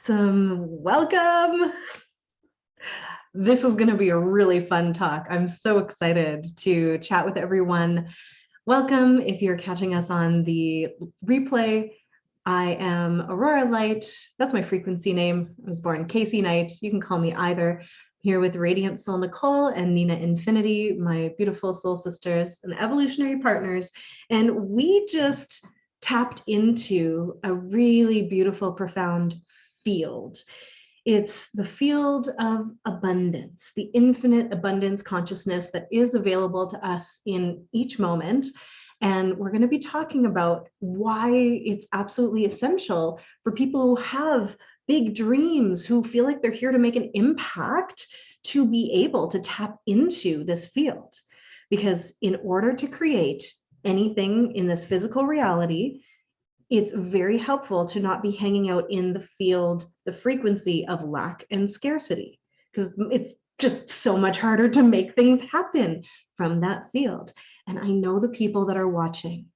Awesome. Welcome. This is going to be a really fun talk. I'm so excited to chat with everyone. Welcome. If you're catching us on the replay, I am Aurora Light. That's my frequency name. I was born Casey Knight. You can call me either. I'm here with Radiant Soul Nicole and Nina Infinity, my beautiful soul sisters and evolutionary partners. And we just tapped into a really beautiful, profound field. It's the field of abundance, the infinite abundance consciousness that is available to us in each moment. And we're going to be talking about why it's absolutely essential for people who have big dreams, who feel like they're here to make an impact, to be able to tap into this field. Because in order to create anything in this physical reality, it's very helpful to not be hanging out in the field, the frequency of lack and scarcity, because it's just so much harder to make things happen from that field. And I know the people that are watching,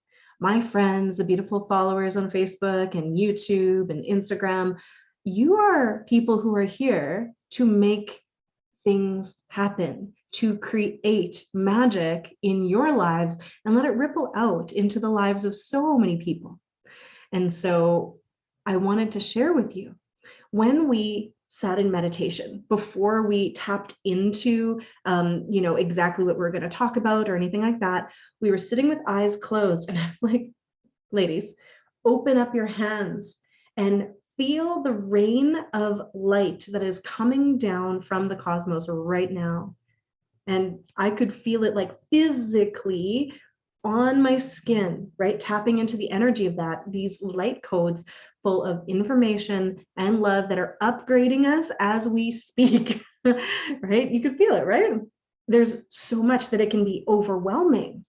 my friends, the beautiful followers on Facebook and YouTube and Instagram, you are people who are here to make things happen, to create magic in your lives and let it ripple out into the lives of so many people. And so I wanted to share with you, when we sat in meditation, before we tapped into, exactly what we're going to talk about or anything like that, we were sitting with eyes closed. And I was like, ladies, open up your hands and feel the rain of light that is coming down from the cosmos right now. And I could feel it like physically on my skin, right? Tapping into the energy of that, these light codes full of information and love that are upgrading us as we speak, right? You could feel it, right? There's so much that it can be overwhelming,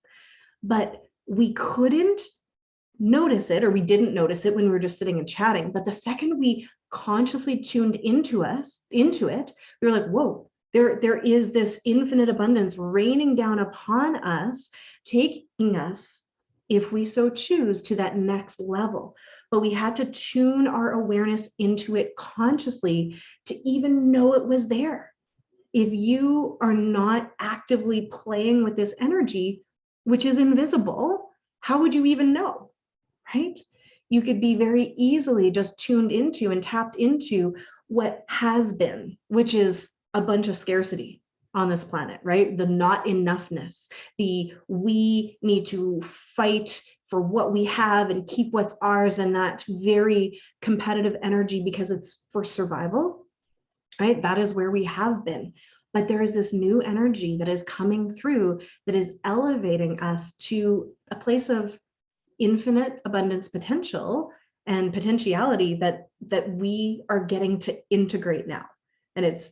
but we couldn't notice it, or we didn't notice it when we were just sitting and chatting. But the second we consciously tuned into it, we were like, whoa, there is this infinite abundance raining down upon us, taking us, if we so choose, to that next level. But we had to tune our awareness into it consciously to even know it was there. If you are not actively playing with this energy, which is invisible, how would you even know, right? You could be very easily just tuned into and tapped into what has been, which is a bunch of scarcity on this planet, right? The not enoughness, the we need to fight for what we have and keep what's ours, and that very competitive energy because it's for survival, right? That is where we have been. But there is this new energy that is coming through that is elevating us to a place of infinite abundance potential and potentiality that we are getting to integrate now. And it's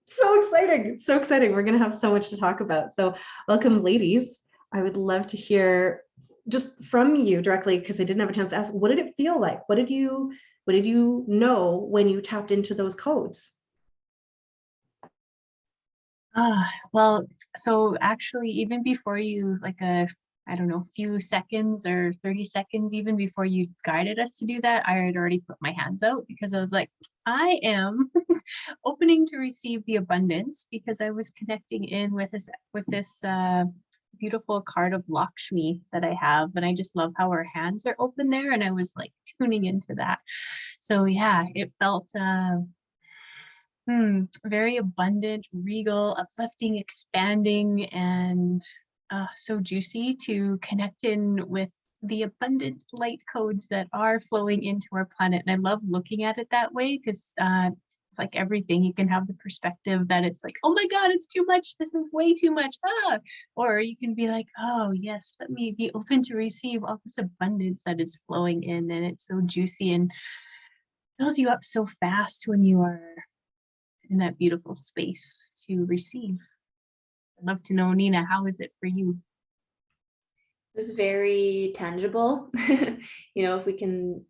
so exciting. So exciting. We're going to have so much to talk about. So welcome, ladies. I would love to hear just from you directly, because I didn't have a chance to ask, what did it feel like? What did you know when you tapped into those codes? Well, so actually, even before you, I don't know, few seconds or 30 seconds, even before you guided us to do that, I had already put my hands out because I was like, I am opening to receive the abundance, because I was connecting in with this beautiful card of Lakshmi that I have. And I just love how her hands are open there. And I was like tuning into that. So yeah, it felt very abundant, regal, uplifting, expanding, and so juicy to connect in with the abundant light codes that are flowing into our planet. And I love looking at it that way, because it's like everything. You can have the perspective that it's like, oh my God, it's too much. This is way too much. Or you can be like, oh yes, let me be open to receive all this abundance that is flowing in. And it's so juicy and fills you up so fast when you are in that beautiful space to receive. I'd love to know, Nina, how is it for you? It was very tangible. If we can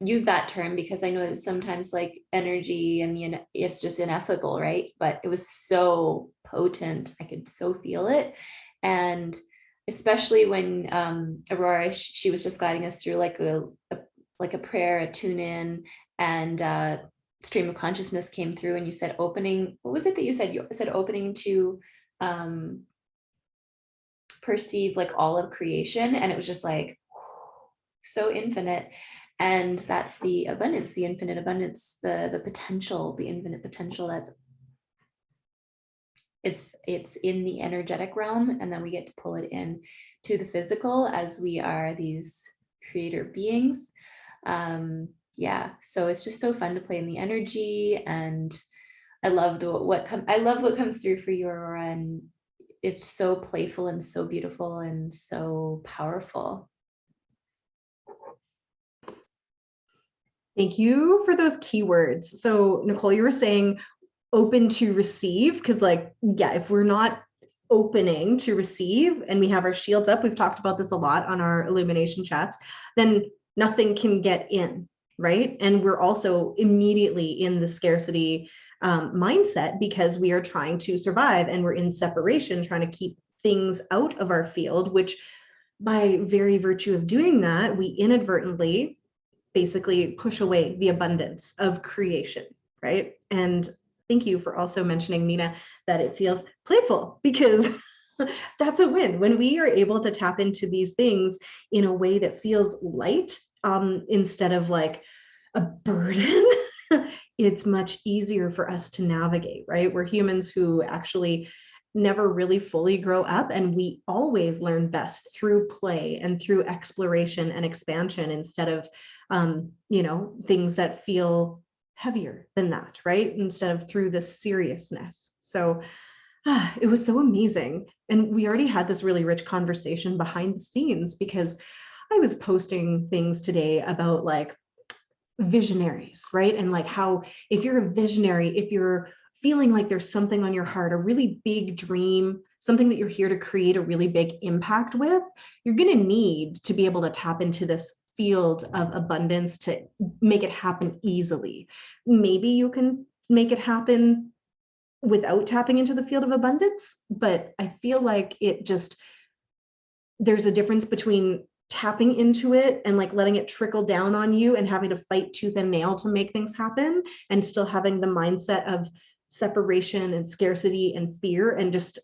use that term, because I know that sometimes like energy and it's just ineffable, right? But it was so potent. I could so feel it. And especially when Aurora, she was just guiding us through like a like a prayer, a tune in, and stream of consciousness came through, and you said opening. What was it that you said? You said opening to perceive like all of creation, and it was just like so infinite. And that's the abundance, the infinite abundance, the potential, the infinite potential that's it's in the energetic realm, and then we get to pull it in to the physical as we are these creator beings. Yeah, so it's just so fun to play in the energy, and I love what comes through for you, Aurora, and it's so playful and so beautiful and so powerful. Thank you for those keywords. So Nicole, you were saying open to receive, because like, yeah, if we're not opening to receive and we have our shields up, we've talked about this a lot on our illumination chats, then nothing can get in, right? And we're also immediately in the scarcity mindset because we are trying to survive and we're in separation, trying to keep things out of our field, which by very virtue of doing that, we inadvertently basically push away the abundance of creation, right? And thank you for also mentioning, Nina, that it feels playful, because that's a win. When we are able to tap into these things in a way that feels light, instead of like a burden, it's much easier for us to navigate, right? We're humans who actually never really fully grow up, and we always learn best through play and through exploration and expansion, instead of things that feel heavier than that, right? Instead of through the seriousness. So it was so amazing. And we already had this really rich conversation behind the scenes, because I was posting things today about like visionaries, right? And like how, if you're a visionary, if you're feeling like there's something on your heart, a really big dream, something that you're here to create a really big impact with, you're going to need to be able to tap into this field of abundance to make it happen easily. Maybe you can make it happen without tapping into the field of abundance, but I feel like there's a difference between tapping into it and like letting it trickle down on you and having to fight tooth and nail to make things happen, and still having the mindset of separation and scarcity and fear, and just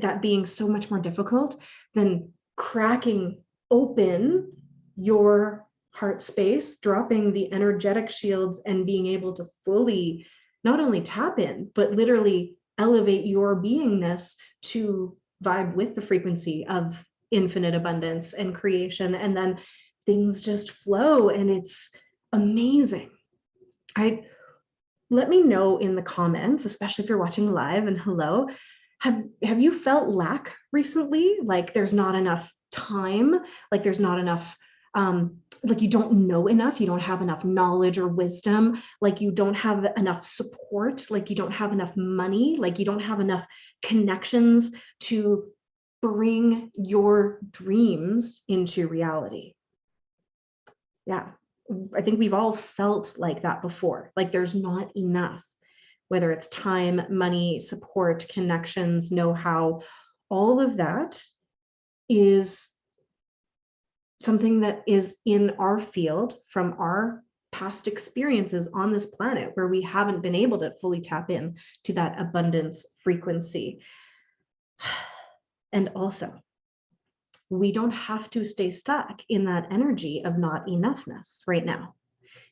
that being so much more difficult than cracking open your heart space, dropping the energetic shields, and being able to fully not only tap in, but literally elevate your beingness to vibe with the frequency of infinite abundance and creation. And then things just flow, and it's amazing. Let me know in the comments, especially if you're watching live, and hello, have you felt lack recently? Like there's not enough time, like there's not enough, like you don't know enough, you don't have enough knowledge or wisdom, like you don't have enough support, like you don't have enough money, like you don't have enough connections to bring your dreams into reality. Yeah, I think we've all felt like that before, like there's not enough, whether it's time, money, support, connections, know-how, all of that is something that is in our field from our past experiences on this planet, where we haven't been able to fully tap in to that abundance frequency. And also, we don't have to stay stuck in that energy of not enoughness right now.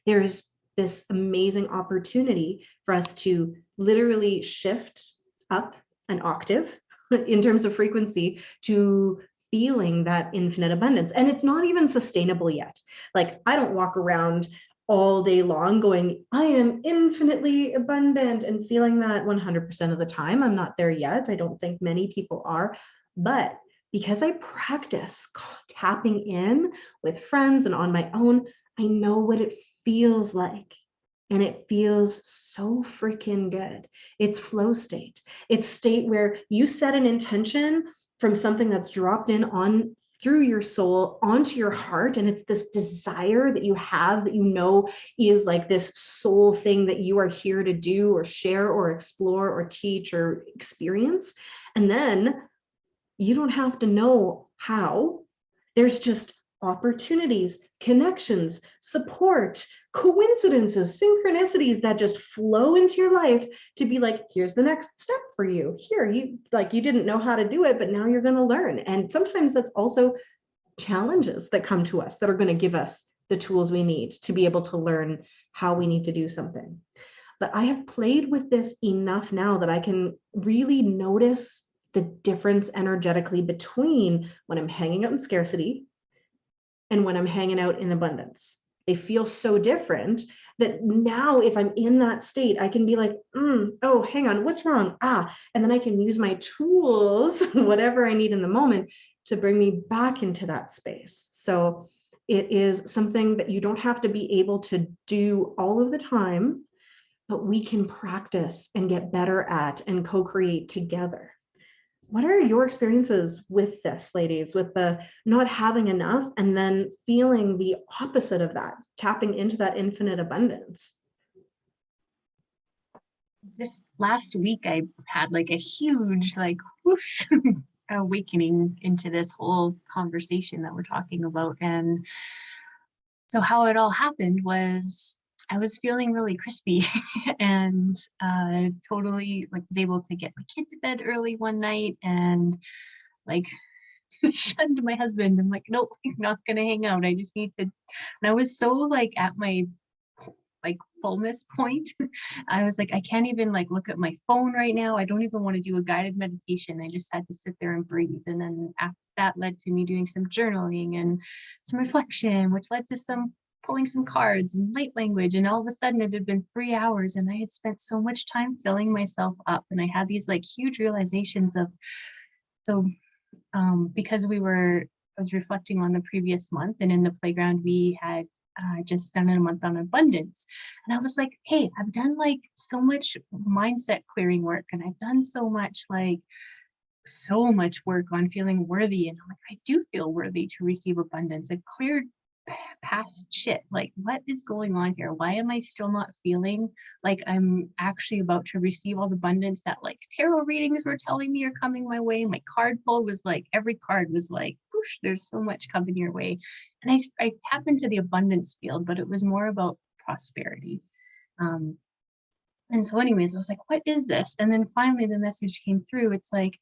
There's this amazing opportunity for us to literally shift up an octave in terms of frequency to feeling that infinite abundance. And it's not even sustainable yet. Like I don't walk around all day long going, I am infinitely abundant, and feeling that 100% of the time. I'm not there yet. I don't think many people are, but because I practice tapping in with friends and on my own, I know what it feels like. And it feels so freaking good. It's flow state. It's state where you set an intention from something that's dropped in on through your soul onto your heart. And it's this desire that you have, that you know is like this soul thing that you are here to do or share or explore or teach or experience. And then you don't have to know how. There's just opportunities, connections, support, coincidences, synchronicities that just flow into your life to be like, here's the next step for you. Here, you didn't know how to do it, but now you're going to learn. And sometimes that's also challenges that come to us that are going to give us the tools we need to be able to learn how we need to do something. But I have played with this enough now that I can really notice the difference energetically between when I'm hanging out in scarcity and when I'm hanging out in abundance. They feel so different that now if I'm in that state, I can be like, oh, hang on, what's wrong? And then I can use my tools, whatever I need in the moment, to bring me back into that space. So it is something that you don't have to be able to do all of the time, but we can practice and get better at and co-create together. What are your experiences with this, ladies, with the not having enough and then feeling the opposite of that, tapping into that infinite abundance? This last week, I had like a huge, like, whoosh, awakening into this whole conversation that we're talking about. And so how it all happened was I was feeling really crispy and totally like was able to get my kid to bed early one night and like shunned my husband. I'm like, nope, I'm not gonna hang out. I just need to. And I was so like at my like fullness point. I was like, I can't even like look at my phone right now. I don't even want to do a guided meditation. I just had to sit there and breathe. And then after that led to me doing some journaling and some reflection, which led to some pulling some cards and light language. And all of a sudden it had been 3 hours and I had spent so much time filling myself up. And I had these like huge realizations of, so because I was reflecting on the previous month, and in the playground we had just done a month on abundance. And I was like, hey, I've done like so much mindset clearing work, and I've done so much work on feeling worthy. And I'm like, I do feel worthy to receive abundance. I cleared past shit. Like, what is going on here? Why am I still not feeling like I'm actually about to receive all the abundance that like tarot readings were telling me are coming my way? My card pull was like, every card was like, whoosh, there's so much coming your way. And I tap into the abundance field, but it was more about prosperity. And so anyways, I was like, what is this? And then finally the message came through. It's like,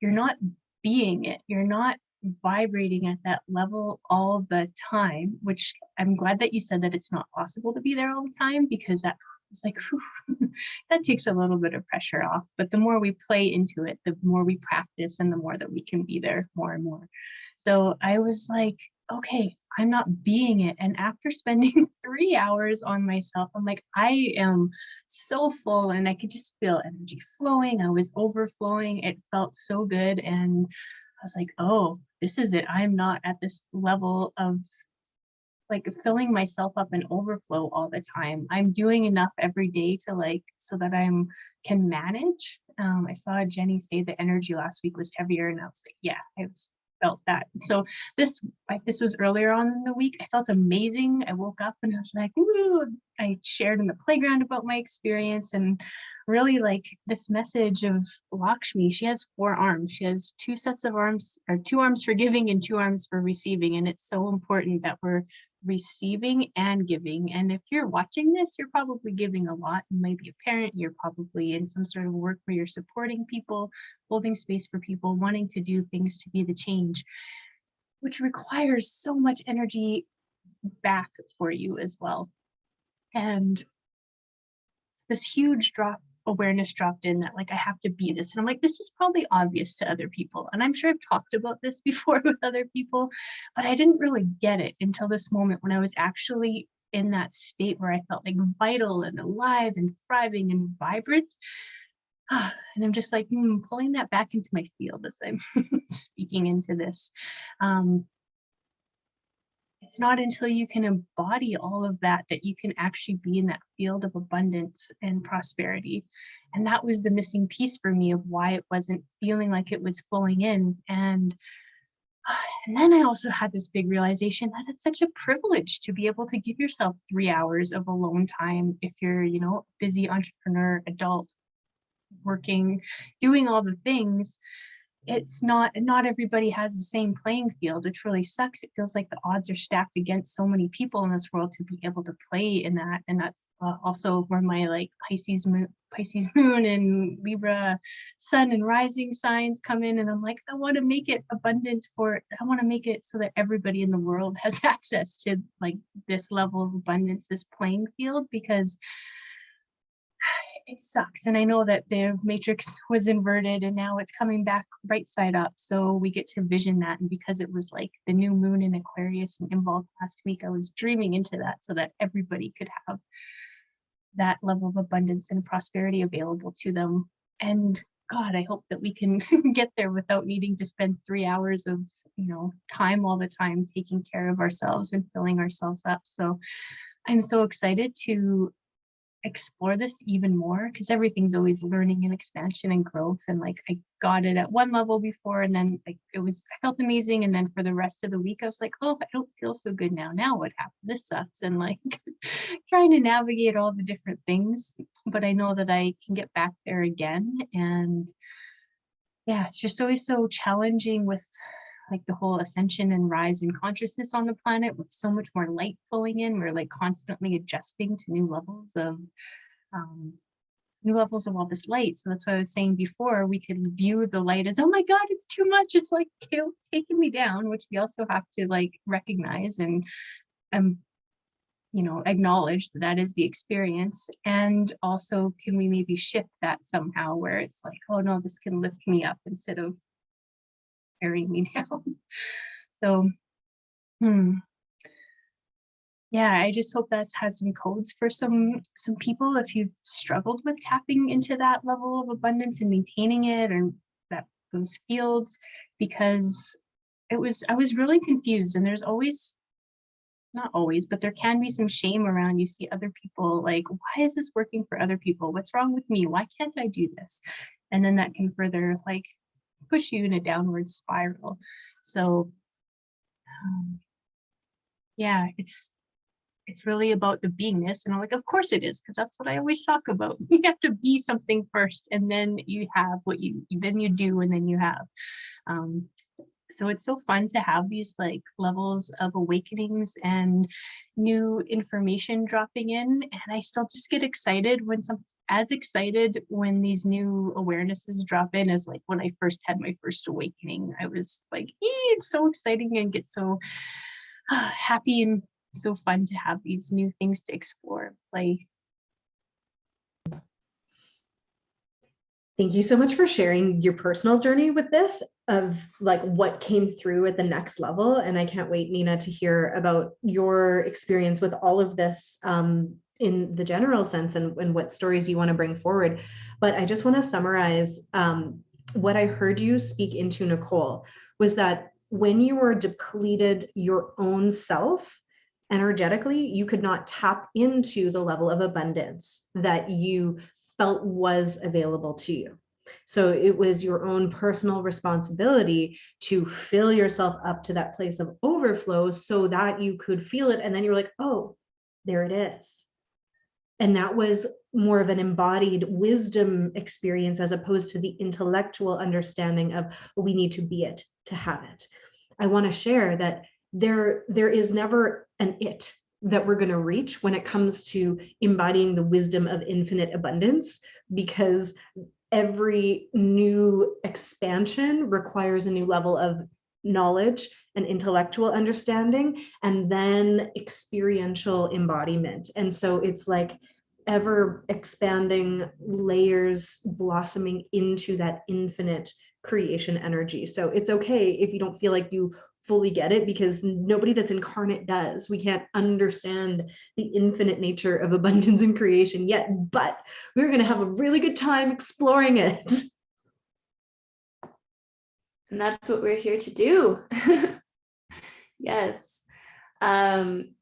you're not being it. You're not vibrating at that level all the time, which I'm glad that you said that it's not possible to be there all the time, because that was like, whew, that takes a little bit of pressure off. But the more we play into it, the more we practice and the more that we can be there more and more. So I was like, okay, I'm not being it. And after spending 3 hours on myself, I'm like, I am so full and I could just feel energy flowing. I was overflowing. It felt so good. And I was like, oh, this is it. I'm not at this level of like filling myself up and overflow all the time. I'm doing enough every day to like, so that can manage. I saw Jenny say the energy last week was heavier, and I was like, yeah, felt that. So this was earlier on in the week. I felt amazing. I woke up and I was like, ooh, I shared in the playground about my experience, and really like this message of Lakshmi. She has 4 arms. She has 2 sets of arms, or 2 arms for giving and 2 arms for receiving. And it's so important that we're receiving and giving. And if you're watching this, you're probably giving a lot. You might be a parent, you're probably in some sort of work where you're supporting people, holding space for people, wanting to do things to be the change, which requires so much energy back for you as well. And this huge awareness dropped in that like I have to be this, and I'm like, this is probably obvious to other people, and I'm sure I've talked about this before with other people, but I didn't really get it until this moment when I was actually in that state where I felt like vital and alive and thriving and vibrant. And I'm just like pulling that back into my field as I'm speaking into this. It's not until you can embody all of that that you can actually be in that field of abundance and prosperity. And that was the missing piece for me of why it wasn't feeling like it was flowing in. And then I also had this big realization that it's such a privilege to be able to give yourself 3 hours of alone time if you're, busy entrepreneur, adult, working, doing all the things. not everybody has the same playing field, which really sucks. It feels like the odds are stacked against so many people in this world to be able to play in that. And that's also where my like Pisces moon and Libra sun and rising signs come in. And I'm like, I want to make it abundant I want to make it so that everybody in the world has access to like this level of abundance, this playing field, because it sucks. And I know that the matrix was inverted and now it's coming back right side up. So we get to vision that. And because it was like the new moon in Aquarius and involved last week, I was dreaming into that so that everybody could have that level of abundance and prosperity available to them. And God, I hope that we can get there without needing to spend 3 hours of, time all the time taking care of ourselves and filling ourselves up. So I'm so excited to explore this even more, because everything's always learning and expansion and growth. And like I got it at one level before, and then I felt amazing, and then for the rest of the week I was like, oh, I don't feel so good now what happened, this sucks, and like trying to navigate all the different things. But I know that I can get back there again. And yeah, it's just always so challenging with like the whole ascension and rise in consciousness on the planet, with so much more light flowing in. We're like constantly adjusting to new levels of all this light. So that's what I was saying before. We could view the light as, oh my God, it's too much. It's like, taking me down, which we also have to like recognize and acknowledge that is the experience. And also, can we maybe shift that somehow where it's like, oh no, this can lift me up instead of carrying me down. So yeah, I just hope that has some codes for some people if you've struggled with tapping into that level of abundance and maintaining it, or those fields, because I was really confused. And there's always, not always, but there can be some shame around. You see other people like, why is this working for other people? What's wrong with me? Why can't I do this? And then that can further like push you in a downward spiral. So yeah, it's really about the beingness. And I'm like, of course it is, because that's what I always talk about. You have to be something first, and then you have what you do, and then you have. So it's so fun to have these like levels of awakenings and new information dropping in. And I still just get excited when these new awarenesses drop in as like when I first had my first awakening. I was like, it's so exciting and get so happy, and so fun to have these new things to explore, play. Thank you so much for sharing your personal journey with this, of like what came through at the next level. And I can't wait, Nina, to hear about your experience with all of this in the general sense, and what stories you want to bring forward. But I just want to summarize what I heard you speak into, Nicole, was that when you were depleted your own self energetically, you could not tap into the level of abundance that you felt was available to you. So it was your own personal responsibility to fill yourself up to that place of overflow so that you could feel it. And then you're like, oh, there it is. And that was more of an embodied wisdom experience, as opposed to the intellectual understanding of, well, we need to be it to have it. I want to share that there is never an it that we're going to reach when it comes to embodying the wisdom of infinite abundance, because every new expansion requires a new level of knowledge and intellectual understanding, and then experiential embodiment. And so it's like ever expanding layers blossoming into that infinite creation energy. So it's okay if you don't feel like you fully get it, because nobody that's incarnate does. We can't understand the infinite nature of abundance and creation yet, but we're going to have a really good time exploring it. And that's what we're here to do. Yes. I'm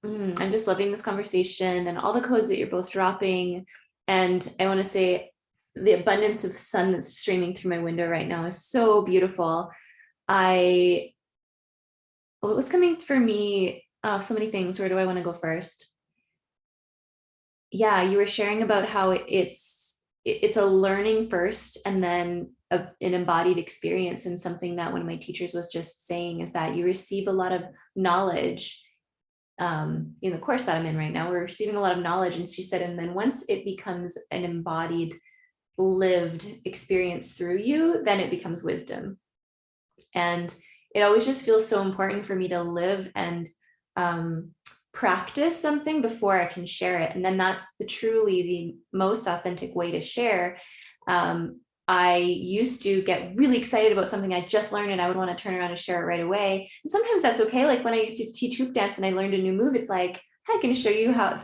just loving this conversation and all the codes that you're both dropping. And I want to say the abundance of sun that's streaming through my window right now is so beautiful. What was coming for me, so many things. Where do I want to go first? Yeah, you were sharing about how it's a learning first, and then an embodied experience. And something that one of my teachers was just saying is that you receive a lot of knowledge in the course that I'm in right now. We're receiving a lot of knowledge. And she said, and then once it becomes an embodied, lived experience through you, then it becomes wisdom. And it always just feels so important for me to live and practice something before I can share it. And then that's truly the most authentic way to share. I used to get really excited about something I just learned and I would want to turn around and share it right away. And sometimes that's okay. Like when I used to teach hoop dance and I learned a new move, it's like, I can show you how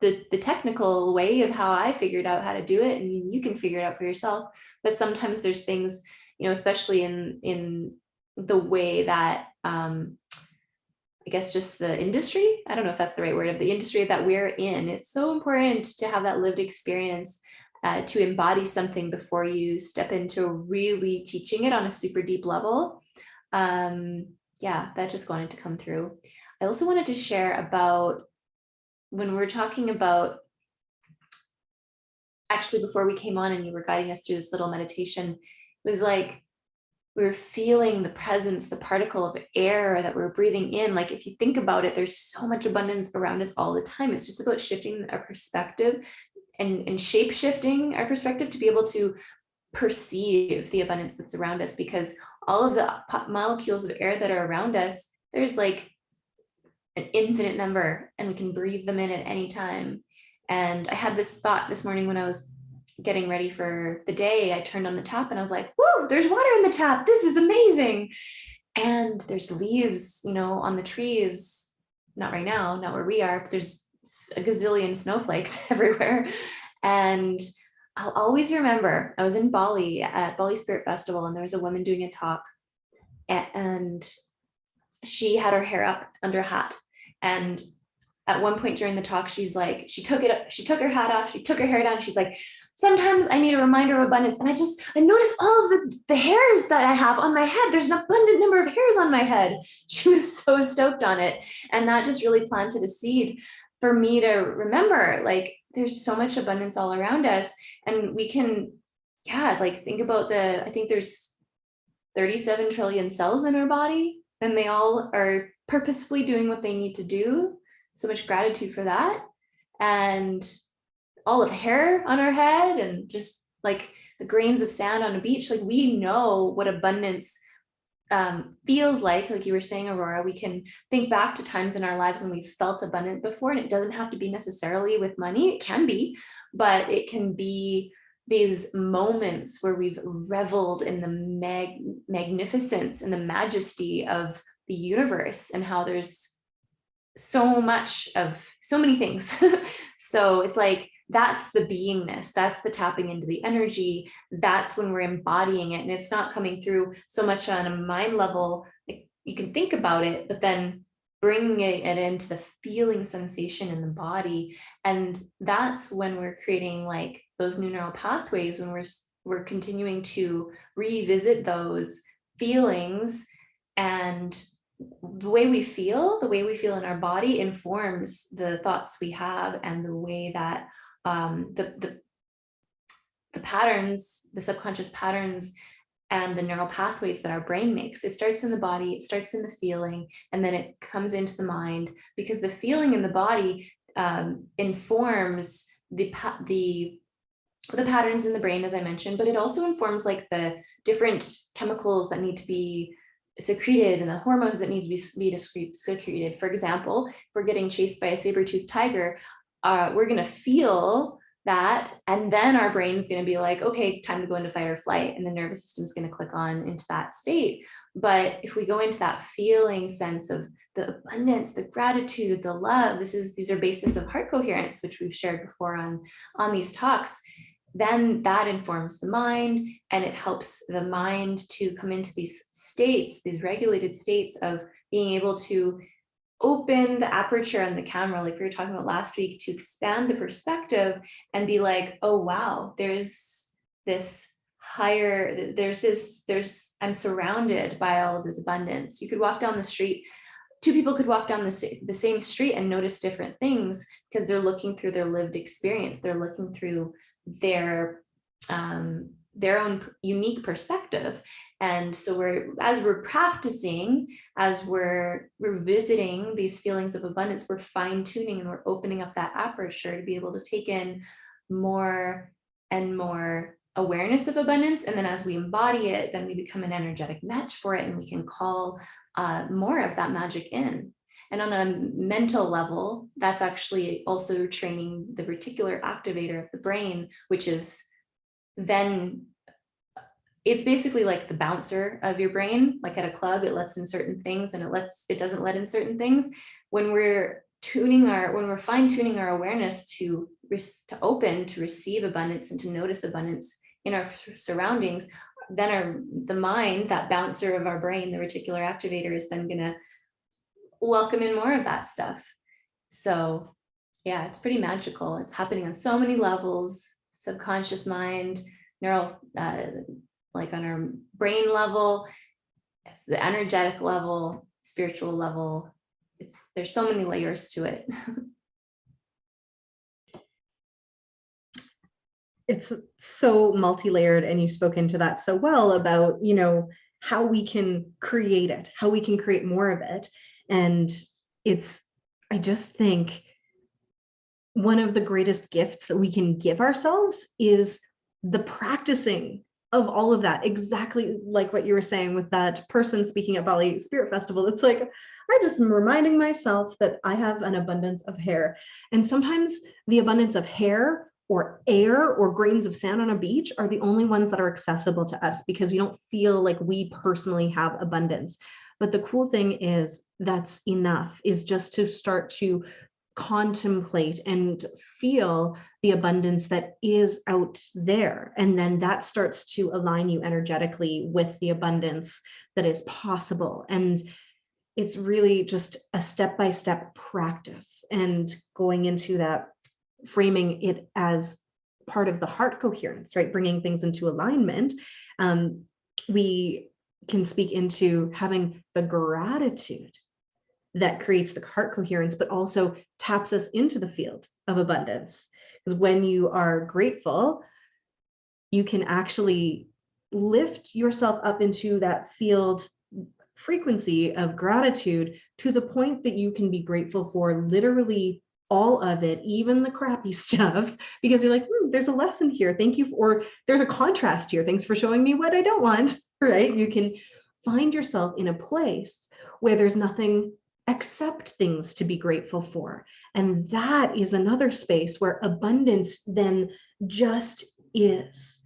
the technical way of how I figured out how to do it, and you can figure it out for yourself. But sometimes there's things, especially in the way that I guess just the industry, I don't know if that's the right word, of the industry that we're in, it's so important to have that lived experience, to embody something before you step into really teaching it on a super deep level. Yeah, that just wanted to come through. I also wanted to share about when we're talking about, actually before we came on and you were guiding us through this little meditation, it was like we were feeling the presence, the particle of air that we're breathing in. Like if you think about it, there's so much abundance around us all the time. It's just about shifting our perspective and shape shifting our perspective to be able to perceive the abundance that's around us, because all of the molecules of air that are around us, there's like an infinite number, and we can breathe them in at any time. And I had this thought this morning when I was getting ready for the day. I turned on the tap and I was like, whoa, there's water in the tap. This is amazing. And there's leaves, on the trees, not right now, not where we are, but there's a gazillion snowflakes everywhere. And I'll always remember, I was in Bali at Bali Spirit Festival, and there was a woman doing a talk, and she had her hair up under a hat. And at one point during the talk, she's like, she took her hat off, she took her hair down. She's like, sometimes I need a reminder of abundance. And I notice all of the hairs that I have on my head. There's an abundant number of hairs on my head. She was so stoked on it. And that just really planted a seed for me to remember, like, there's so much abundance all around us. And we can, like think about I think there's 37 trillion cells in our body, and they all are purposefully doing what they need to do. So much gratitude for that. And all of the hair on our head, and just like the grains of sand on a beach, like we know what abundance feels like you were saying, Aurora. We can think back to times in our lives when we've felt abundant before, and it doesn't have to be necessarily with money. It can be, but it can be these moments where we've reveled in the magnificence and the majesty of the universe, and how there's so many things. So it's like, that's the beingness, that's the tapping into the energy, that's when we're embodying it. And it's not coming through so much on a mind level, like you can think about it, but then bringing it into the feeling sensation in the body. And that's when we're creating like those new neural pathways, when we're continuing to revisit those feelings. And the way we feel in our body informs the thoughts we have, and the way that the patterns, the subconscious patterns, and the neural pathways that our brain makes. It starts in the body, it starts in the feeling, and then it comes into the mind, because the feeling in the body informs the patterns in the brain, as I mentioned, but it also informs like the different chemicals that need to be secreted and the hormones that need to be secreted. For example, if we're getting chased by a saber-toothed tiger, we're going to feel that, and then our brain's going to be like, okay, time to go into fight or flight, and the nervous system is going to click on into that state. But if we go into that feeling sense of the abundance, the gratitude, the love, these are bases of heart coherence, which we've shared before on these talks, then that informs the mind, and it helps the mind to come into these states, these regulated states of being able to open the aperture on the camera, like we were talking about last week, to expand the perspective and be like, oh wow, there's this higher, I'm surrounded by all of this abundance. You could walk down the street, two people could walk down the same street and notice different things, because they're looking through their lived experience. They're looking through their their own unique perspective. And so as we're practicing, as we're revisiting these feelings of abundance, we're fine-tuning and we're opening up that aperture to be able to take in more and more awareness of abundance. And then as we embody it, then we become an energetic match for it, and we can call more of that magic in. And on a mental level, that's actually also training the reticular activator of the brain, which is then, it's basically like the bouncer of your brain. Like at a club, it lets in certain things and it doesn't let in certain things. When we're fine tuning our awareness to open, to receive abundance and to notice abundance in our surroundings, then the mind, that bouncer of our brain, the reticular activator, is then gonna welcome in more of that stuff. So yeah, it's pretty magical. It's happening on so many levels: subconscious mind, neural, like on our brain level, the energetic level, spiritual level. There's so many layers to it. It's so multi-layered, and you spoke into that so well about, you know, how we can create it, how we can create more of it. And I just think one of the greatest gifts that we can give ourselves is the practicing of all of that. Exactly like what you were saying with that person speaking at Bali Spirit Festival. It's like, I just am reminding myself that I have an abundance of hair. And sometimes the abundance of hair or air or grains of sand on a beach are the only ones that are accessible to us, because we don't feel like we personally have abundance. But the cool thing is that's enough, is just to start to contemplate and feel the abundance that is out there. And then that starts to align you energetically with the abundance that is possible. And it's really just a step-by-step practice, and going into that, framing it as part of the heart coherence, right? Bringing things into alignment. We can speak into having the gratitude that creates the heart coherence, but also taps us into the field of abundance. Because when you are grateful, you can actually lift yourself up into that field frequency of gratitude, to the point that you can be grateful for literally all of it, even the crappy stuff, because you're like, there's a lesson here. Thank you. Or there's a contrast here. Thanks for showing me what I don't want, right? You can find yourself in a place where there's nothing except things to be grateful for. And that is another space where abundance then just is.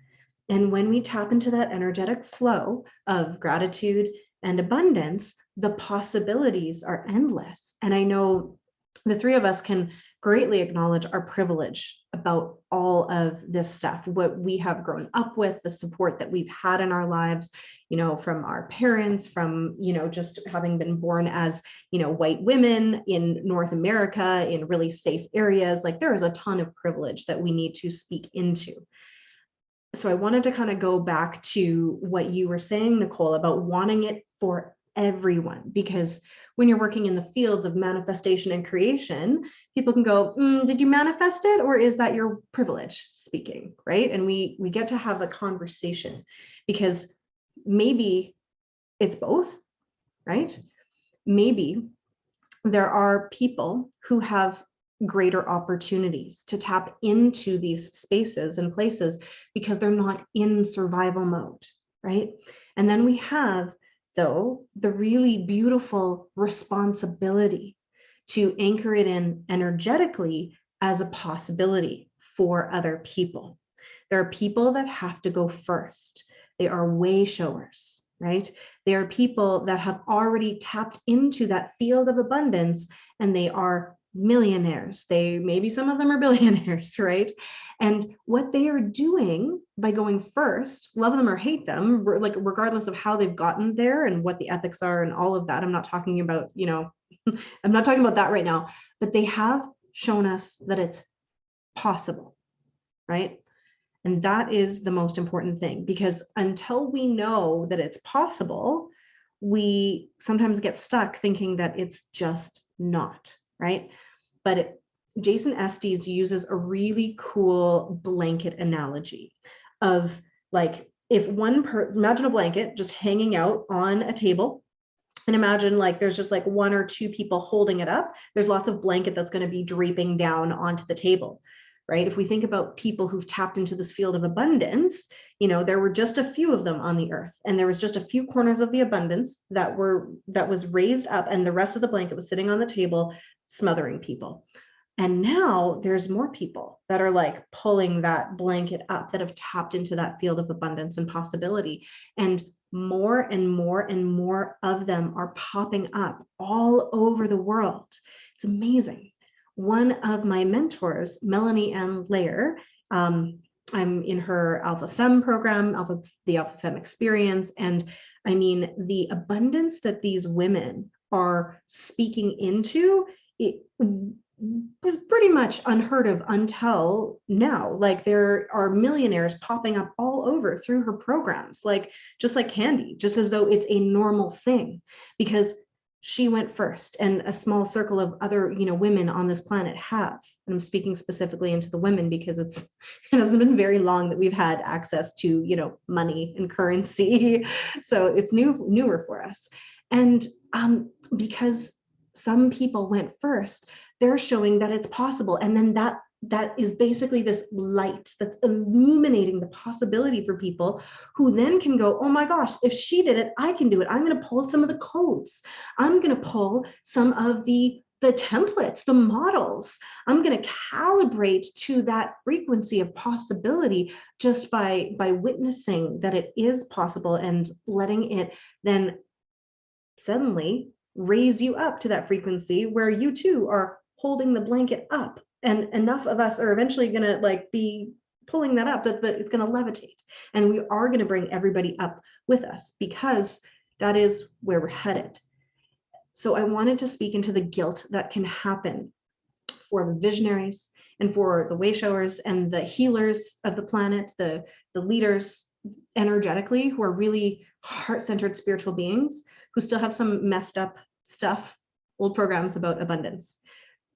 And when we tap into that energetic flow of gratitude and abundance, the possibilities are endless. And I know the three of us can greatly acknowledge our privilege about all of this stuff, what we have grown up with, the support that we've had in our lives, you know, from our parents, from, you know, just having been born as, you know, white women in North America in really safe areas. Like, there is a ton of privilege that we need to speak into. So I wanted to kind of go back to what you were saying, Nicole, about wanting it for everyone, because when you're working in the fields of manifestation and creation, people can go, did you manifest it, or is that your privilege speaking, right? And we get to have a conversation, because maybe it's both, right? Maybe there are people who have greater opportunities to tap into these spaces and places because they're not in survival mode, right? And then we have, though, the really beautiful responsibility to anchor it in energetically as a possibility for other people. There are people that have to go first. They are way showers, right? They are people that have already tapped into that field of abundance, and they are millionaires. Maybe some of them are billionaires, right? And what they are doing by going first, love them or hate them, like regardless of how they've gotten there and what the ethics are and all of that. I'm not talking about, you know, I'm not talking about that right now, but they have shown us that it's possible, right? And that is the most important thing, because until we know that it's possible, we sometimes get stuck thinking that it's just not, right? But Jason Estes uses a really cool blanket analogy of Like if imagine a blanket just hanging out on a table, and imagine like there's just like one or two people holding it up. There's lots of blanket that's going to be draping down onto the table, right? If we think about people who've tapped into this field of abundance, there were just a few of them on the earth, and there was just a few corners of the abundance that was raised up, and the rest of the blanket was sitting on the table, smothering people. And now there's more people that are like pulling that blanket up, that have tapped into that field of abundance and possibility. And more and more and more of them are popping up all over the world. It's amazing. One of my mentors, Melanie Ann Layer, I'm in her Alpha Femme program, the Alpha Femme experience. And I mean, the abundance that these women are speaking into, it was pretty much unheard of until now. Like there are millionaires popping up all over through her programs, like just like candy, just as though it's a normal thing, because she went first, and a small circle of other, women on this planet have. And I'm speaking specifically into the women because it hasn't been very long that we've had access to, money and currency. So it's newer for us. And because some people went first, they're showing that it's possible. And then that is basically this light that's illuminating the possibility for people who then can go, oh my gosh, if she did it, I can do it. I'm going to pull some of the codes. I'm going to pull some of the templates, the models. I'm going to calibrate to that frequency of possibility just by witnessing that it is possible, and letting it then suddenly raise you up to that frequency where you too are holding the blanket up. And enough of us are eventually going to like be pulling that up that it's going to levitate, and we are going to bring everybody up with us, because that is where we're headed. So I wanted to speak into the guilt that can happen for the visionaries and for the way showers and the healers of the planet, the leaders energetically, who are really heart-centered spiritual beings who still have some messed up stuff, old programs about abundance,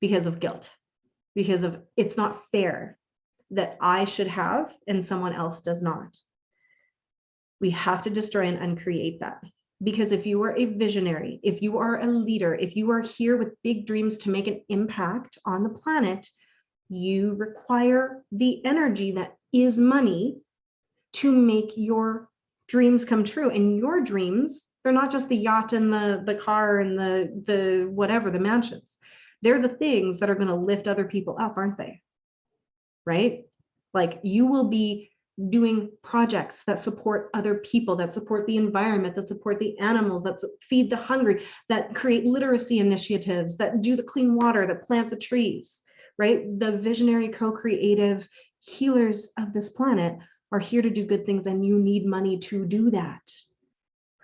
because of guilt, because of it's not fair that I should have and someone else does not. We have to destroy and uncreate that. Because if you are a visionary, if you are a leader, if you are here with big dreams to make an impact on the planet, you require the energy that is money to make your dreams come true. And your dreams, they're not just the yacht and the car and the whatever, the mansions. They're the things that are going to lift other people up, aren't they? Right? Like you will be doing projects that support other people, that support the environment, that support the animals, that feed the hungry, that create literacy initiatives, that do the clean water, that plant the trees, right? The visionary, co-creative healers of this planet are here to do good things, and you need money to do that,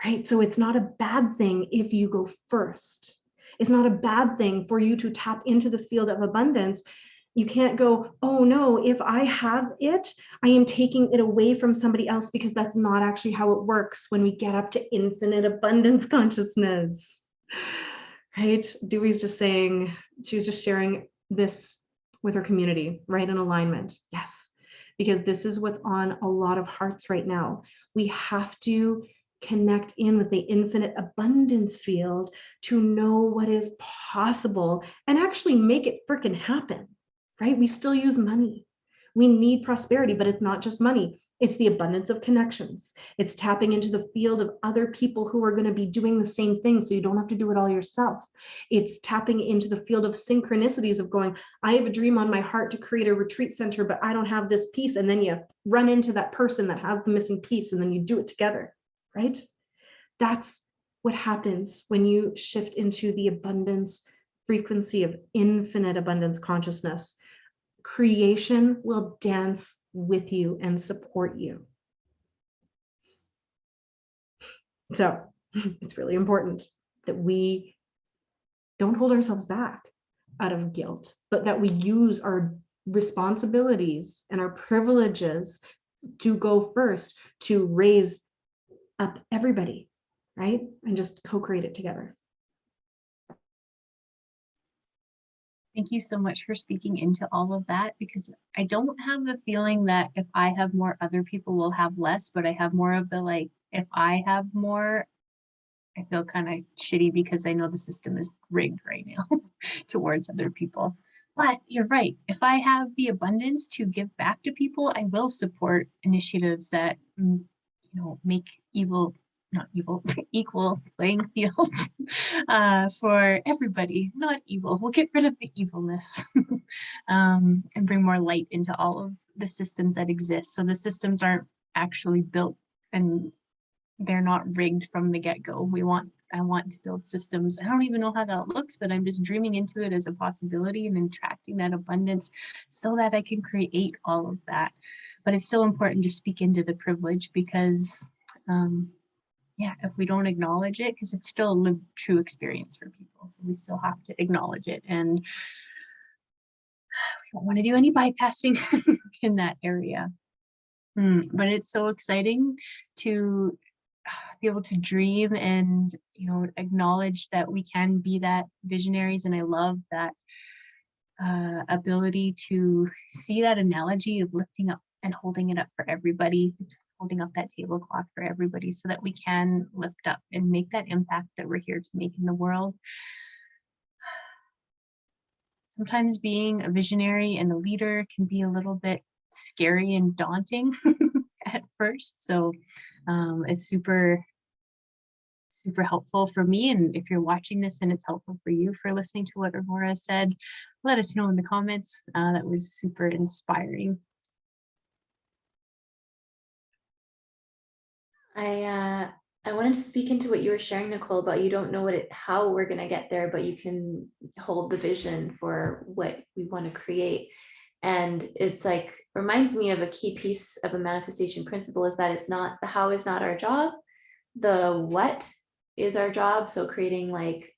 right? So it's not a bad thing if you go first. It's not a bad thing for you to tap into this field of abundance. You can't go, oh no, if I have it, I am taking it away from somebody else, because that's not actually how it works when we get up to infinite abundance consciousness, right? Dewey's just saying, she was just sharing this with her community, right? In alignment, yes, because this is what's on a lot of hearts right now. We have to connect in with the infinite abundance field to know what is possible and actually make it freaking happen. Right? We still use money. We need prosperity, but it's not just money. It's the abundance of connections. It's tapping into the field of other people who are going to be doing the same thing, so you don't have to do it all yourself. It's tapping into the field of synchronicities of going, I have a dream on my heart to create a retreat center, but I don't have this piece. And then you run into that person that has the missing piece, and then you do it together, right? That's what happens when you shift into the abundance frequency of infinite abundance consciousness. Creation will dance with you and support you. So it's really important that we don't hold ourselves back out of guilt, but that we use our responsibilities and our privileges to go first, to raise up everybody, right? And just co-create it together. Thank you so much for speaking into all of that, because I don't have the feeling that if I have more, other people will have less, but I have more of the like, if I have more, I feel kind of shitty because I know the system is rigged right now towards other people. But you're right. If I have the abundance to give back to people, I will support initiatives that, make evil, not evil, equal playing field for everybody, not evil. We'll get rid of the evilness and bring more light into all of the systems that exist. So the systems aren't actually built and they're not rigged from the get-go. I want to build systems. I don't even know how that looks, but I'm just dreaming into it as a possibility and attracting that abundance so that I can create all of that. But it's so important to speak into the privilege because if we don't acknowledge it, because it's still a lived true experience for people. So we still have to acknowledge it. And we don't want to do any bypassing in that area. But it's so exciting to be able to dream and acknowledge that we can be that visionaries. And I love that ability to see that analogy of lifting up and holding it up for everybody, holding up that tablecloth for everybody so that we can lift up and make that impact that we're here to make in the world. Sometimes being a visionary and a leader can be a little bit scary and daunting at first. So it's super helpful for me. And if you're watching this and it's helpful for you for listening to what Aurora said, let us know in the comments. That was super inspiring. I wanted to speak into what you were sharing, Nicole, about you don't know how we're going to get there, but you can hold the vision for what we want to create. And it's like, reminds me of a key piece of a manifestation principle is that it's not, the how is not our job, the what is our job. So creating like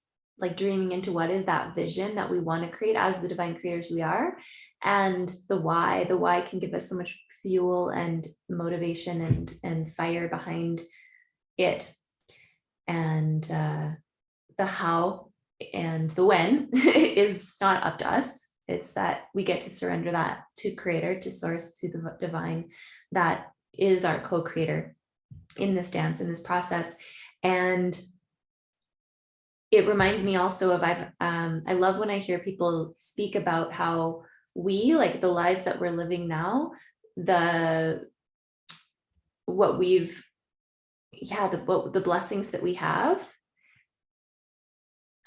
dreaming into what is that vision that we want to create as the divine creators we are. And the why can give us so much fuel and motivation and fire behind it. And the how and the when is not up to us. It's that we get to surrender that to creator, to source, to the divine that is our co-creator in this dance, in this process. And it reminds me also of, I love when I hear people speak about how we, like the lives that we're living now, the blessings that we have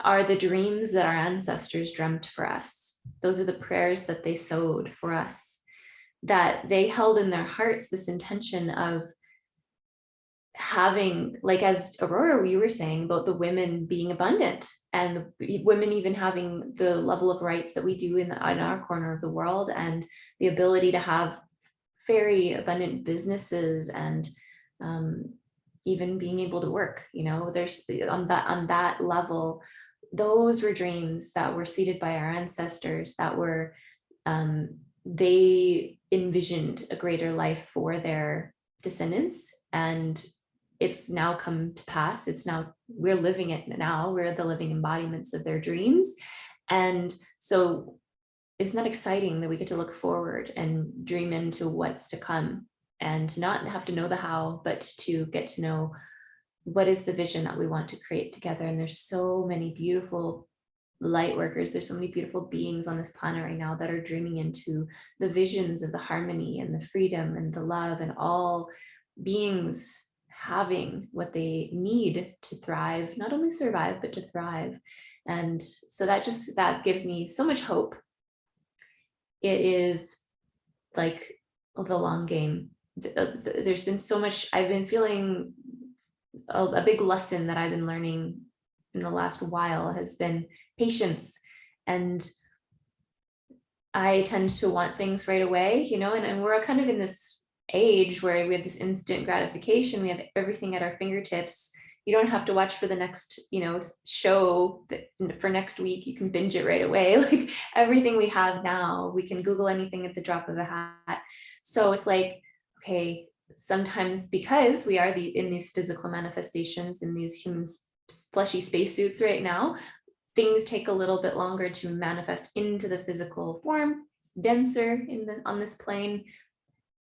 are the dreams that our ancestors dreamt for us. Those are the prayers that they sowed for us, that they held in their hearts this intention of having, like as Aurora, you were saying about the women being abundant and the women even having the level of rights that we do in our corner of the world, and the ability to have very abundant businesses and even being able to work, there's on that level. Those were dreams that were seeded by our ancestors, that were they envisioned a greater life for their descendants, and it's now come to pass. We're living it now. We're the living embodiments of their dreams. And so isn't that exciting that we get to look forward and dream into what's to come, and not have to know the how, but to get to know what is the vision that we want to create together. And there's so many beautiful light workers. There's so many beautiful beings on this planet right now that are dreaming into the visions of the harmony and the freedom and the love, and all beings having what they need to thrive, not only survive, but to thrive. And so that gives me so much hope. It is like the long game. There's been so much, I've been feeling a big lesson that I've been learning in the last while has been patience. And I tend to want things right away, and we're kind of in this age where we have this instant gratification. We have everything at our fingertips. You don't have to watch for the next, show for next week. You can binge it right away. Like everything we have now, we can Google anything at the drop of a hat. So it's like, okay, sometimes because we are in these physical manifestations, in these human fleshy spacesuits right now, things take a little bit longer to manifest into the physical form. It's denser on this plane.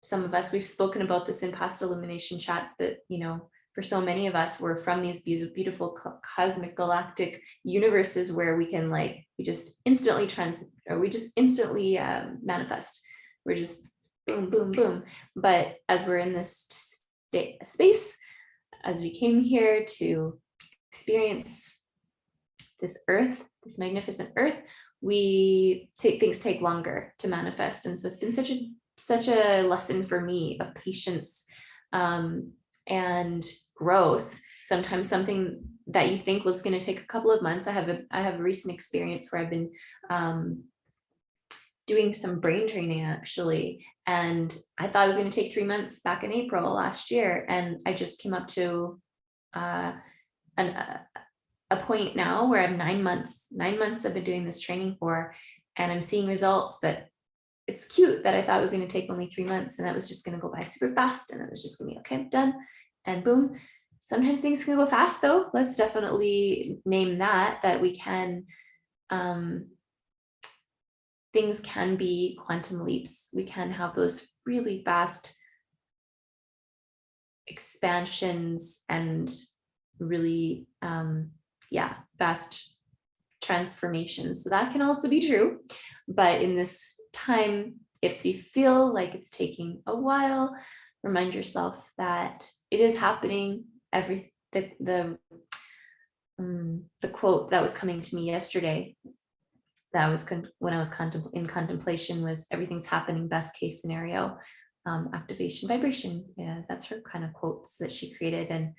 Some of us, we've spoken about this in past illumination chats, but for so many of us, we're from these beautiful cosmic galactic universes where we can we just instantly manifest. We're just boom, boom, boom. But as we're in this space, as we came here to experience this earth, this magnificent earth, things take longer to manifest. And so it's been such a lesson for me of patience and growth. Sometimes something that you think was going to take a couple of months. I have a recent experience where I've been doing some brain training actually, and I thought it was going to take 3 months back in April last year, and I just came up to a point now where I'm 9 months. 9 months I've been doing this training for, and I'm seeing results. But it's cute that I thought it was going to take only 3 months, and that was just going to go by super fast, and it was just going to be okay, I'm done, and boom. Sometimes things can go fast though. Let's definitely name that we can. Things can be quantum leaps. We can have those really fast expansions and really, fast transformations. So that can also be true. But in this time, if you feel like it's taking a while, remind yourself that it is happening. The quote that was coming to me yesterday, that was when I was in contemplation, was everything's happening best case scenario, activation vibration. Yeah, that's her kind of quotes that she created. And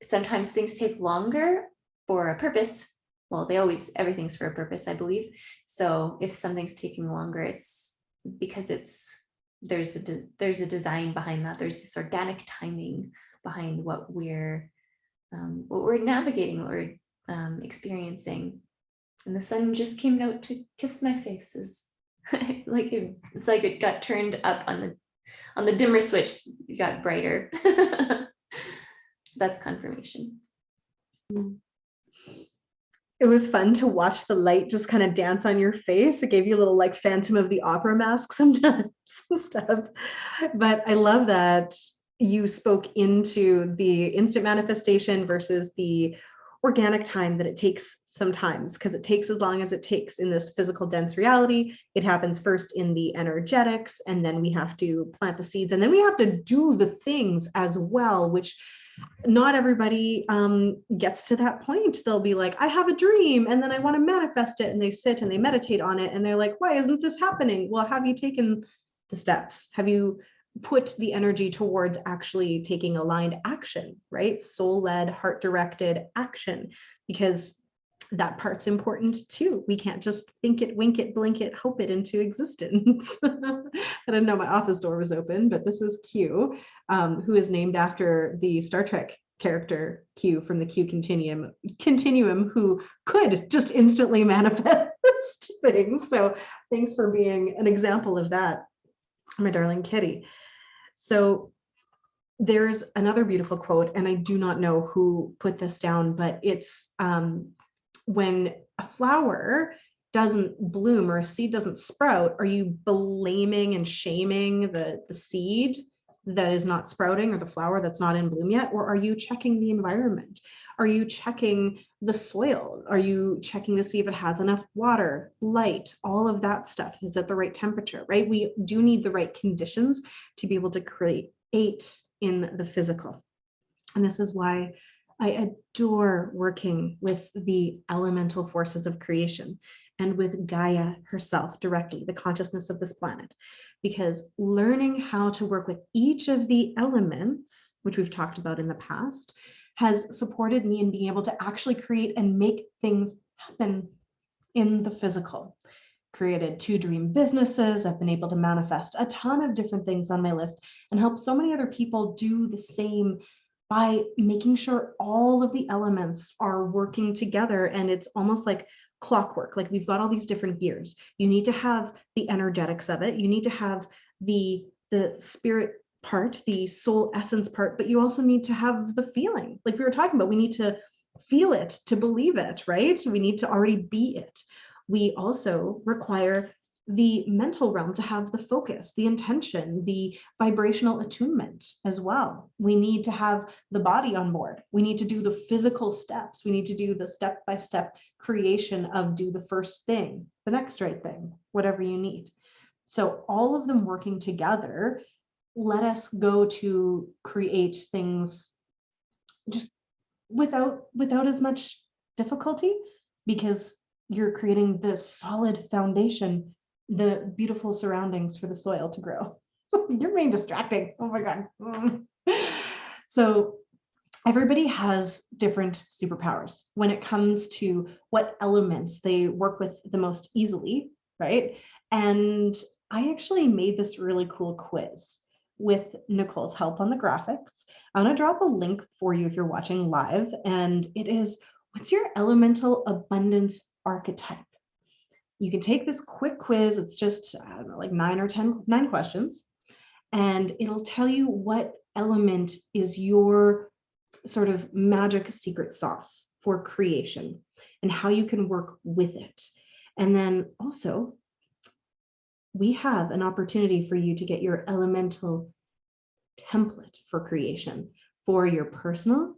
sometimes things take longer for a purpose. Well, everything's for a purpose, I believe. So if something's taking longer, it's because there's a design behind that. There's this organic timing behind what we're navigating, what we're experiencing. And the sun just came out to kiss my face. It's like it got turned up on the dimmer switch. It got brighter. So that's confirmation. It was fun to watch the light just kind of dance on your face. It gave you a little Phantom of the Opera mask sometimes and stuff. But I love that you spoke into the instant manifestation versus the organic time that it takes sometimes, because it takes as long as it takes in this physical dense reality. It happens first in the energetics, and then we have to plant the seeds, and then we have to do the things as well, which not everybody gets to that point. They'll be like, I have a dream and then I want to manifest it, and they sit and they meditate on it, and they're like, why isn't this happening? Well, have you taken the steps? Have you put the energy towards actually taking aligned action, right? Soul-led, heart-directed action, because that part's important too. We can't just think it, wink it, blink it, hope it into existence. I didn't know my office door was open, but this is Q, who is named after the Star Trek character Q from the Q Continuum, who could just instantly manifest things. So thanks for being an example of that, my darling kitty. So there's another beautiful quote, and I do not know who put this down, but it's when a flower doesn't bloom or a seed doesn't sprout, are you blaming and shaming the seed that is not sprouting or the flower that's not in bloom yet? Or are you checking the environment? Are you checking the soil? Are you checking to see if it has enough water, light, all of that stuff? Is at the right temperature, right? We do need the right conditions to be able to create in the physical. And this is why I adore working with the elemental forces of creation and with Gaia herself directly, the consciousness of this planet, because learning how to work with each of the elements, which we've talked about in the past, has supported me in being able to actually create and make things happen in the physical. Created 2 dream businesses. I've been able to manifest a ton of different things on my list and help so many other people do the same by making sure all of the elements are working together. And it's almost like clockwork. Like we've got all these different gears. You need to have the energetics of it. You need to have the spirit part, the soul essence part, but you also need to have the feeling. Like we were talking about, we need to feel it to believe it, right? We need to already be it. We also require the mental realm to have the focus, the intention, the vibrational attunement as well. We need to have the body on board. We need to do the physical steps. We need to do the step-by-step creation of do the first thing, the next right thing, whatever you need. So all of them working together let us go to create things just without as much difficulty, because you're creating this solid foundation, the beautiful surroundings for the soil to grow. You're being distracting. Oh my God. So everybody has different superpowers when it comes to what elements they work with the most easily, right? And I actually made this really cool quiz with Nicole's help on the graphics. I'm going to drop a link for you if you're watching live, and it is, what's your elemental abundance archetype? You can take this quick quiz. It's just, I don't know, like 9 questions, and it'll tell you what element is your sort of magic secret sauce for creation and how you can work with it. And then also, we have an opportunity for you to get your elemental template for creation for your personal,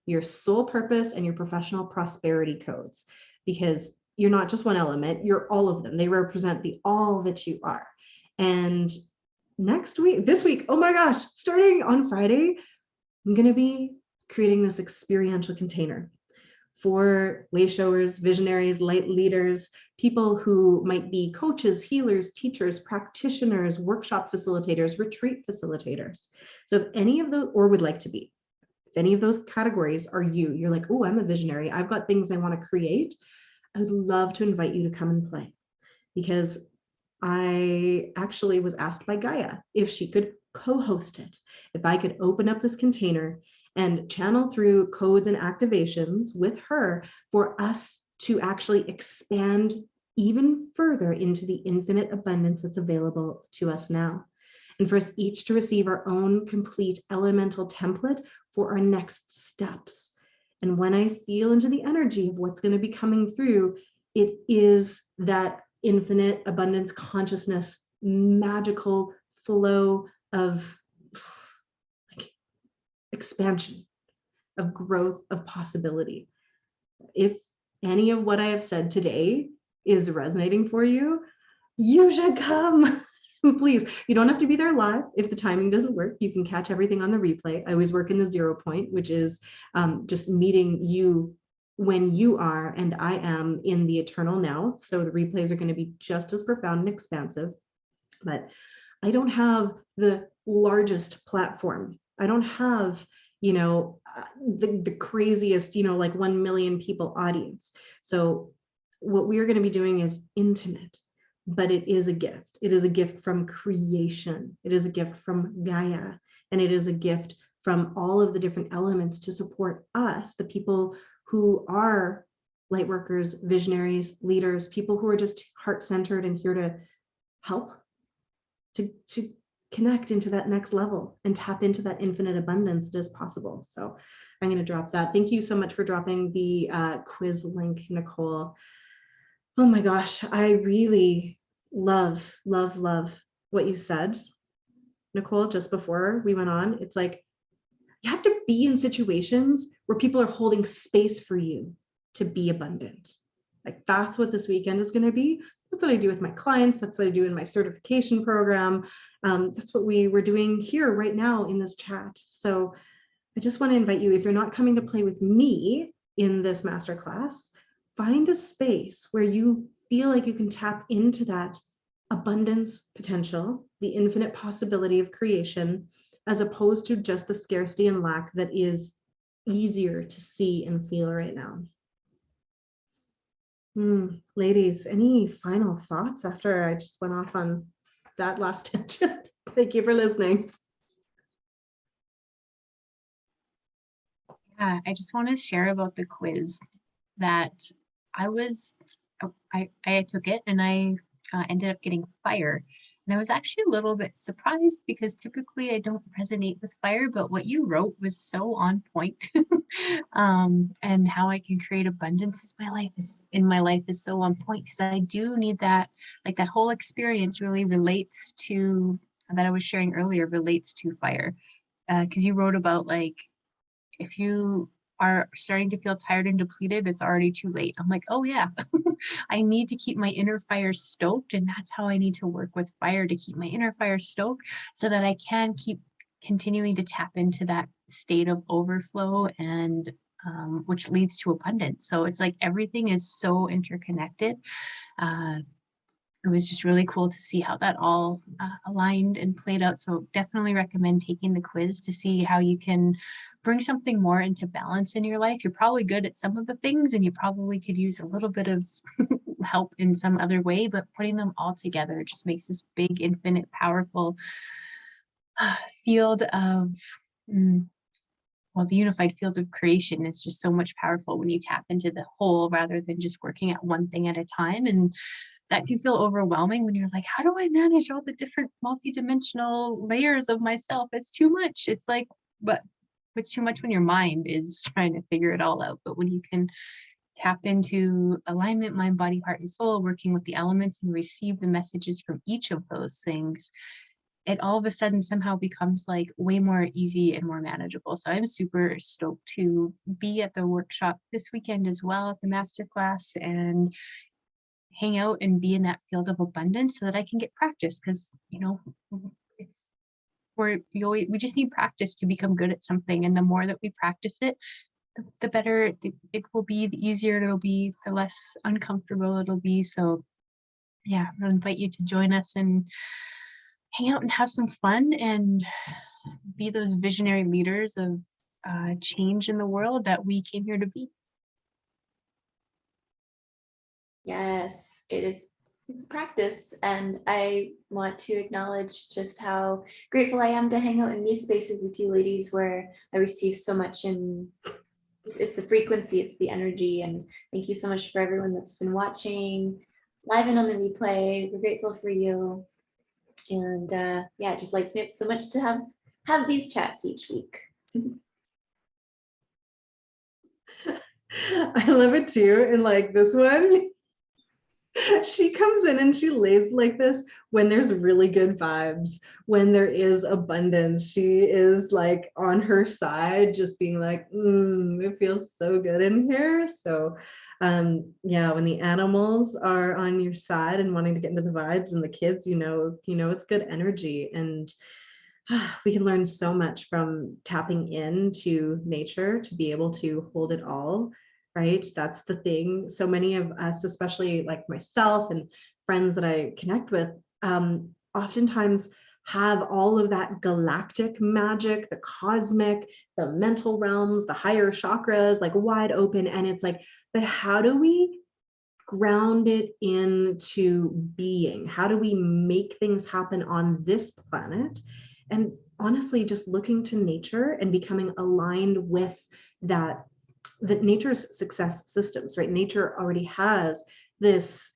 your soul purpose, and your professional prosperity codes, because you're not just one element, you're all of them. They represent the all that you are. And this week, oh my gosh, starting on Friday, I'm going to be creating this experiential container for way showers, visionaries, light leaders, people who might be coaches, healers, teachers, practitioners, workshop facilitators, retreat facilitators. So if any of those, or would like to be, if any of those categories are you're like, oh, I'm a visionary, I've got things I want to create, I would love to invite you to come and play, because I actually was asked by Gaia if she could co-host it, if I could open up this container and channel through codes and activations with her for us to actually expand even further into the infinite abundance that's available to us now. And for us each to receive our own complete elemental template for our next steps. And when I feel into the energy of what's going to be coming through, it is that infinite abundance consciousness, magical flow of expansion, of growth, of possibility. If any of what I have said today is resonating for you, you should come. Please, you don't have to be there live. If the timing doesn't work, you can catch everything on the replay. I always work in the 0 point, which is just meeting you when you are and I am in the eternal now. So the replays are going to be just as profound and expansive. But I don't have the largest platform. I don't have, the craziest, like 1 million people audience. So what we are going to be doing is intimate, but it is a gift. It is a gift from creation. It is a gift from Gaia. And it is a gift from all of the different elements to support us, the people who are light workers, visionaries, leaders, people who are just heart-centered and here to help, to connect into that next level and tap into that infinite abundance that is possible. So I'm going to drop that. Thank you so much for dropping the quiz link, Nicole. Oh my gosh, I really love what you said, Nicole, just before we went on. It's like, you have to be in situations where people are holding space for you to be abundant. Like, that's what this weekend is going to be. That's what I do with my clients. That's what I do in my certification program. That's what we were doing here right now in this chat. So I just want to invite you, if you're not coming to play with me in this masterclass, find a space where you feel like you can tap into that abundance potential, the infinite possibility of creation, as opposed to just the scarcity and lack that is easier to see and feel right now. Ladies, any final thoughts after I just went off on that last tangent? Thank you for listening. Yeah, I just want to share about the quiz that I took it and I ended up getting fire. And I was actually a little bit surprised because typically I don't resonate with fire, but what you wrote was so on point. And how I can create abundance in my life is so on point, because I do need that, like that whole experience really relates to that I was sharing earlier, relates to fire. Because you wrote about like if you are starting to feel tired and depleted, it's already too late. I'm like, oh yeah, I need to keep my inner fire stoked. And that's how I need to work with fire, to keep my inner fire stoked so that I can keep continuing to tap into that state of overflow and which leads to abundance. So it's like everything is so interconnected. Uh, it was just really cool to see how that all aligned and played out. So definitely recommend taking the quiz to see how you can bring something more into balance in your life. You're probably good at some of the things and you probably could use a little bit of help in some other way, but putting them all together just makes this big, infinite, powerful field of well, the unified field of creation is just so much powerful when you tap into the whole rather than just working at one thing at a time. And that can feel overwhelming when you're like, how do I manage all the different multidimensional layers of myself? It's too much. It's like, but it's too much when your mind is trying to figure it all out. But when you can tap into alignment, mind, body, heart, and soul, working with the elements and receive the messages from each of those things, it all of a sudden somehow becomes like way more easy and more manageable. So I'm super stoked to be at the workshop this weekend as well, at the masterclass, and hang out and be in that field of abundance so that I can get practice. Because it's we just need practice to become good at something, and the more that we practice it, the better it will be, the easier it'll be, the less uncomfortable it'll be. So yeah, I'll invite you to join us and hang out and have some fun and be those visionary leaders of change in the world that we came here to be. Yes, it's practice. And I want to acknowledge just how grateful I am to hang out in these spaces with you ladies where I receive so much, and it's the frequency, it's the energy. And thank you so much for everyone that's been watching live and on the replay. We're grateful for you. And yeah, it just lights me up so much to have these chats each week. I love it too. And like this one, she comes in and she lays like this when there's really good vibes, when there is abundance. She is like on her side, just being like, it feels so good in here. So yeah, when the animals are on your side and wanting to get into the vibes, and the kids, it's good energy. And we can learn so much from tapping into nature to be able to hold it all, right? That's the thing. So many of us, especially like myself and friends that I connect with, oftentimes have all of that galactic magic, the cosmic, the mental realms, the higher chakras, like wide open. And it's like, but how do we ground it into being? How do we make things happen on this planet? And honestly, just looking to nature and becoming aligned with that nature's success systems, right? Nature already has this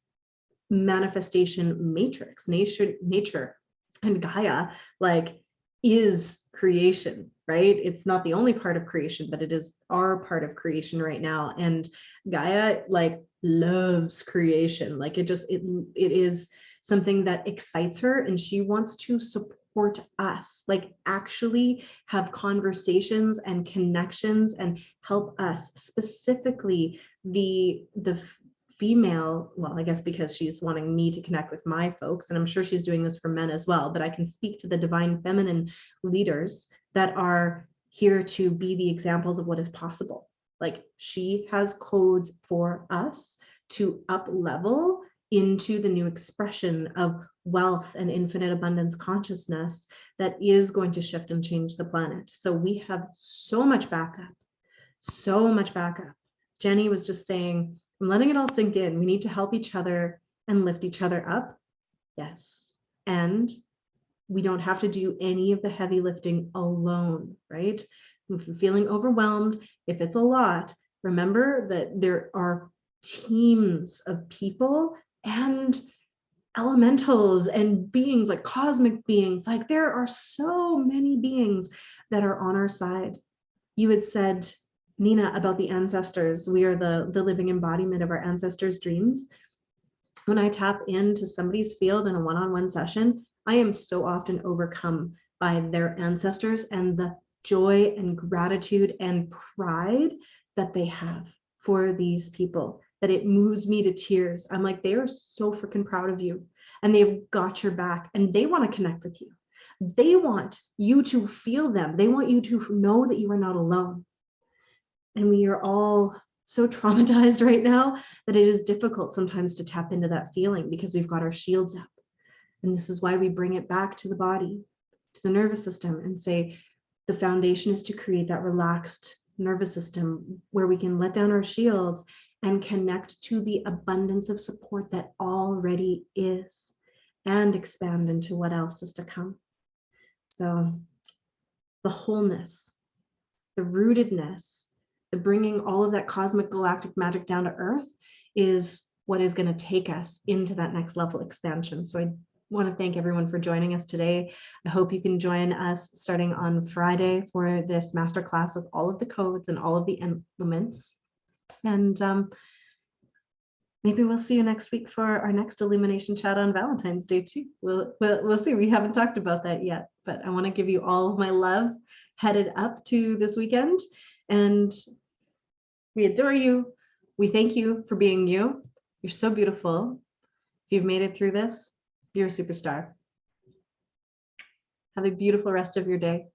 manifestation matrix. Nature and Gaia like is creation, right? It's not the only part of creation, but it is our part of creation right now. And Gaia like loves creation. Like it is something that excites her, and she wants to support us, like actually have conversations and connections and help us, specifically the female, well, I guess because she's wanting me to connect with my folks, and I'm sure she's doing this for men as well, but I can speak to the divine feminine leaders that are here to be the examples of what is possible. Like she has codes for us to up level into the new expression of wealth and infinite abundance consciousness that is going to shift and change the planet. So we have so much backup, so much backup. Jenny was just saying, I'm letting it all sink in. We need to help each other and lift each other up. Yes. And we don't have to do any of the heavy lifting alone, right? If you're feeling overwhelmed, if it's a lot, remember that there are teams of people and elementals and beings, like cosmic beings. Like there are so many beings that are on our side. You had said Nina, about the ancestors. We are the living embodiment of our ancestors' dreams. When I tap into somebody's field in a one-on-one session, I am so often overcome by their ancestors and the joy and gratitude and pride that they have for these people, that it moves me to tears. I'm like, they are so freaking proud of you and they've got your back and they want to connect with you. They want you to feel them. They want you to know that you are not alone. And we are all so traumatized right now that it is difficult sometimes to tap into that feeling because we've got our shields up. And this is why we bring it back to the body, to the nervous system, and say the foundation is to create that relaxed nervous system where we can let down our shields and connect to the abundance of support that already is and expand into what else is to come. So the wholeness, the rootedness, the bringing all of that cosmic galactic magic down to earth is what is going to take us into that next level expansion. So I want to thank everyone for joining us today. I hope you can join us starting on Friday for this masterclass with all of the codes and all of the elements. And maybe we'll see you next week for our next illumination chat on Valentine's Day too. We'll see. We haven't talked about that yet, but I want to give you all of my love headed up to this weekend. And we adore you. We thank you for being you. You're so beautiful. If you've made it through this, you're a superstar. Have a beautiful rest of your day.